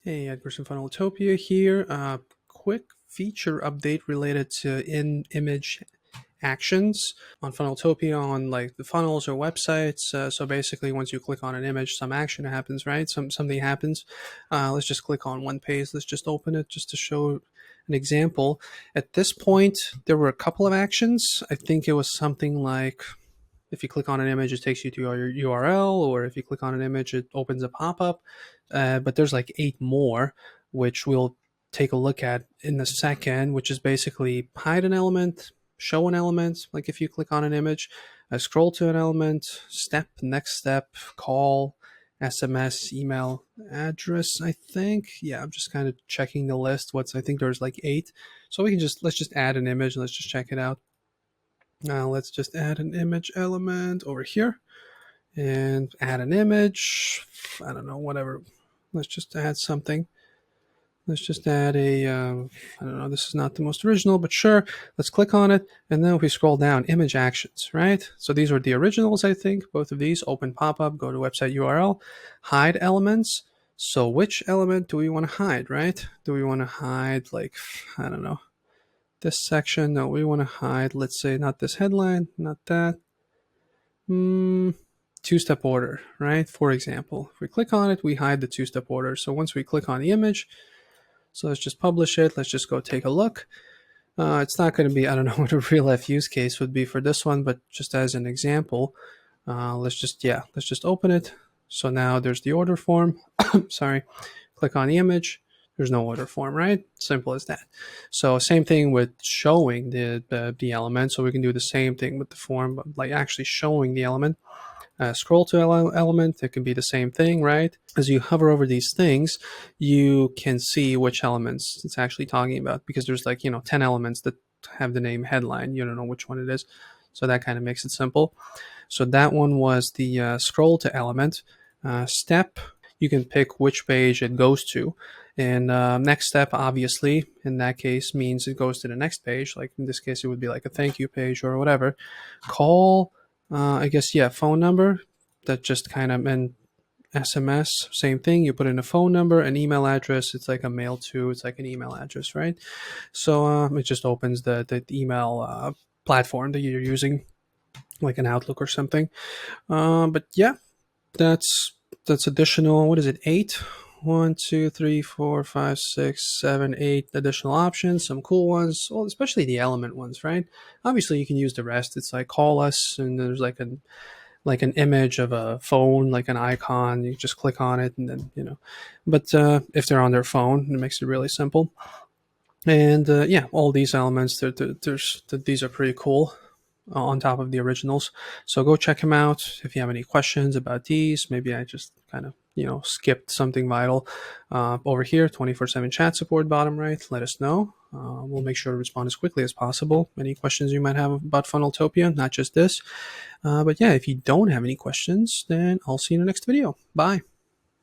Hey, Edgar from Funneltopia here. Quick feature update related to in-image actions on Funneltopia on like the funnels or websites. So basically, once you click on an image, some action happens, right? Something happens. Let's just click on one page. Let's just open it just to show an example. At this point, there were a couple of actions. I think it was something like if you click on an image, it takes you to your URL, or if you click on an image, it opens a pop-up. But there's like 8 more, which we'll take a look at in a second, which is basically hide an element, show an element, like if you click on an image, scroll to an element, next step, call, SMS, email, address, I think. Yeah, I'm just kind of checking the list. I think there's like 8. So let's just add an image and let's just check it out. Now let's just add an image element over here and add an image. I don't know, whatever. Let's just add something. Let's just add I don't know, this is not the most original, but sure. Let's click on it. And then if we scroll down, image actions, right? So these are the originals, I think. Both of these, open pop-up, go to website URL, hide elements. So which element do we want to hide, right? Do we want to hide, like, I don't know, this section? No, we want to hide, let's say, not this headline, not that. Two-step order, right? For example, if we click on it, we hide the two-step order. So once we click on the image, so let's just publish it. Let's just go take a look. It's not going to be, I don't know what a real life use case would be for this one, but just as an example, let's just open it. So now there's the order form. Sorry, click on the image. There's no order form, right? Simple as that. So same thing with showing the element. So we can do the same thing with the form, but like actually showing the element. Scroll to element, it can be the same thing, right? As you hover over these things, you can see which elements it's actually talking about, because there's like, 10 elements that have the name headline. You don't know which one it is. So that kind of makes it simple. So that one was the scroll to element. Step, you can pick which page it goes to. And next step, obviously, in that case, means it goes to the next page. Like in this case, it would be like a thank you page or whatever. Call, I guess, yeah, phone number. That just kind of, and SMS, same thing. You put in a phone number, an email address. It's like a mail to, it's like an email address, right? So it just opens the email platform that you're using, like an Outlook or something. But yeah, that's additional. What is it? 8. 1, 2, 3, 4, 5, 6, 7, 8 additional options. Some cool ones. Well, especially the element ones, right? Obviously, you can use the rest. It's like call us, and there's like an image of a phone, like an icon. You just click on it, and then. But if they're on their phone, it makes it really simple. And yeah, all these elements, these are pretty cool on top of the originals. So go check them out. If you have any questions about these, maybe I just kind of, skipped something vital. Over here, 24/7 chat support, bottom right, let us know. We'll make sure to respond as quickly as possible. Any questions you might have about Funneltopia, not just this. But yeah, if you don't have any questions, then I'll see you in the next video. Bye.